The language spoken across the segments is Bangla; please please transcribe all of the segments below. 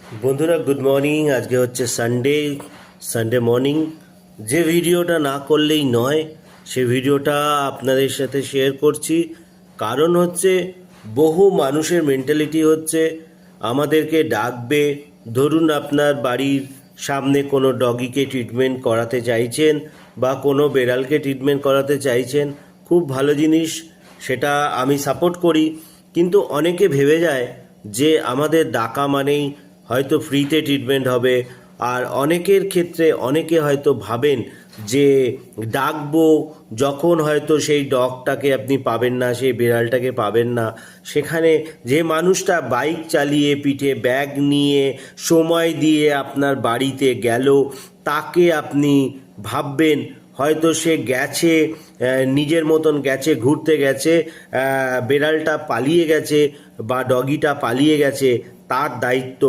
বন্ধুরা গুড মর্নিং। আজকে হচ্ছে সানডে মর্নিং। যে ভিডিওটা না করলেই নয় সে ভিডিওটা আপনাদের সাথে শেয়ার করছি। কারণ হচ্ছে বহু মানুষের মেন্টালিটি হচ্ছে আমাদেরকে ডাকবে। ধরুন আপনার বাড়ির সামনে কোনো ডগিকে ট্রিটমেন্ট করাতে চাইছেন বা কোনো বেড়ালকে ট্রিটমেন্ট করাতে চাইছেন, খুব ভালো জিনিস, সেটা আমি সাপোর্ট করি। কিন্তু অনেকে ভেবে যায় যে আমাদের ডাকা মানেই হয়তো ফ্রিতে ট্রিটমেন্ট হবে। আর অনেকের ক্ষেত্রে অনেকে হয়তো ভাবেন যে ডাকবো, যখন হয়তো সেই ডগটাকে আপনি পাবেন না, সেই বিড়ালটাকে পাবেন না, সেখানে যে মানুষটা বাইক চালিয়ে পিঠে ব্যাগ নিয়ে সময় দিয়ে আপনার বাড়িতে গেল, তাকে আপনি ভাববেন হয়তো সে গেছে, নিজের মতন গেছে, ঘুরতে গেছে, বেড়ালটা পালিয়ে গেছে বা ডগিটা পালিয়ে গেছে, তার দায়িত্ব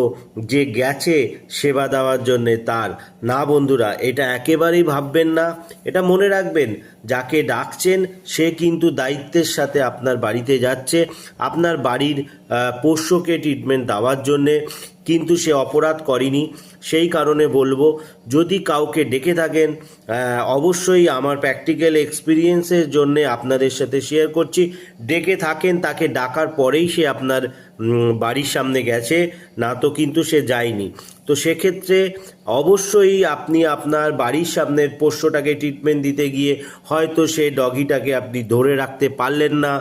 যে গেছে সেবা দেওয়ার জন্যে তার। না বন্ধুরা, এটা একেবারেই ভাববেন না। এটা মনে রাখবেন, যাকে ডাকছেন সে কিন্তু দায়িত্বের সাথে আপনার বাড়িতে যাচ্ছে আপনার বাড়ির পোষ্যকে ট্রিটমেন্ট দেওয়ার জন্যে, কিন্তু সে অপরাধ করেনি। সেই কারণে বলবো, যদি কাউকে ডেকে থাকেন, অবশ্যই আমার প্র্যাকটিক্যাল এক্সপিরিয়েন্সের জন্যে আপনাদের সাথে শেয়ার করছি, ডেকে থাকেন তাকে ডাকার পরেই সে আপনার বাড়ির সামনে গেছে, না তো কিন্তু সে যায়নি। তো সেক্ষেত্রে অবশ্যই আপনি আপনার বাড়ির সামনের পোষ্যটাকে ট্রিটমেন্ট দিতে গিয়ে হয়তো সে ডগিটাকে আপনি ধরে রাখতে পারলেন না,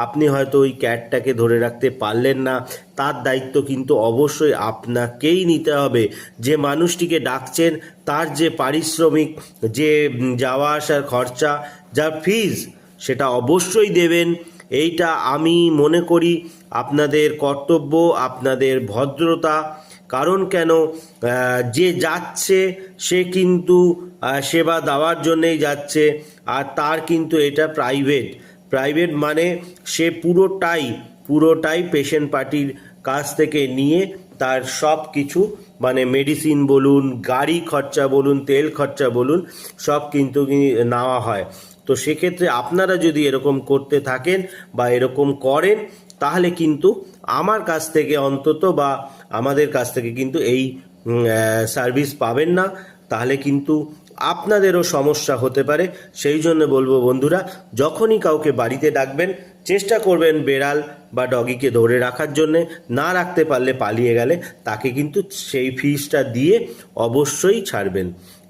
আপনি হয়তো ওই ক্যাটটাকে ধরে রাখতে পারলেন না, তার দায়িত্ব কিন্তু অবশ্যই আপনাকেই নিতে হবে। যে মানুষটিকে ডাকছেন তার যে পারিশ্রমিক, যে যাওয়া আসার খরচা, যা ফিজ, সেটা অবশ্যই দেবেন। এইটা আমি মনে করি আপনাদের কর্তব্য, আপনাদের ভদ্রতা। কারণ কেন, যে যাচ্ছে সে কিন্তু সেবা দেওয়ার জন্যেই যাচ্ছে, আর তার কিন্তু এটা প্রাইভেট মানে সে পুরোটাই পেশেন্ট পার্টির কাছ থেকে নিয়ে তার সব কিছু, মানে মেডিসিন বলুন, গাড়ি খরচা বলুন, তেল খরচা বলুন, সব কিন্তু নেওয়া হয়। তো সেক্ষেত্রে আপনারা যদি এরকম করতে থাকেন বা এরকম করেন, তাহলে কিন্তু আমার কাছ থেকে অন্তত বা আমাদের কাছ থেকে কিন্তু এই সার্ভিস পাবেন না। তাহলে কিন্তু আপনাদেরও সমস্যা হতে পারে। সেই জন্য বলবো বন্ধুরা, যখনই কাউকে বাড়িতে ডাকবেন চেষ্টা করবেন বেড়াল বা ডগিকে ধরে রাখার জন্যে, না রাখতে পারলে পালিয়ে গেলে তাকে কিন্তু সেই ফিসটা দিয়ে অবশ্যই ছাড়বেন।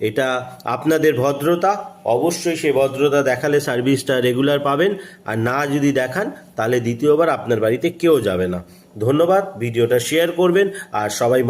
এটা আপনাদের ভদ্রতা। অবশ্যই সে ভদ্রতা দেখালে সার্ভিসটা রেগুলার পাবেন, আর না যদি দেখান তাহলে দ্বিতীয়বার আপনার বাড়িতে কেউ যাবে না। ধন্যবাদ। ভিডিওটা শেয়ার করবেন আর সবাই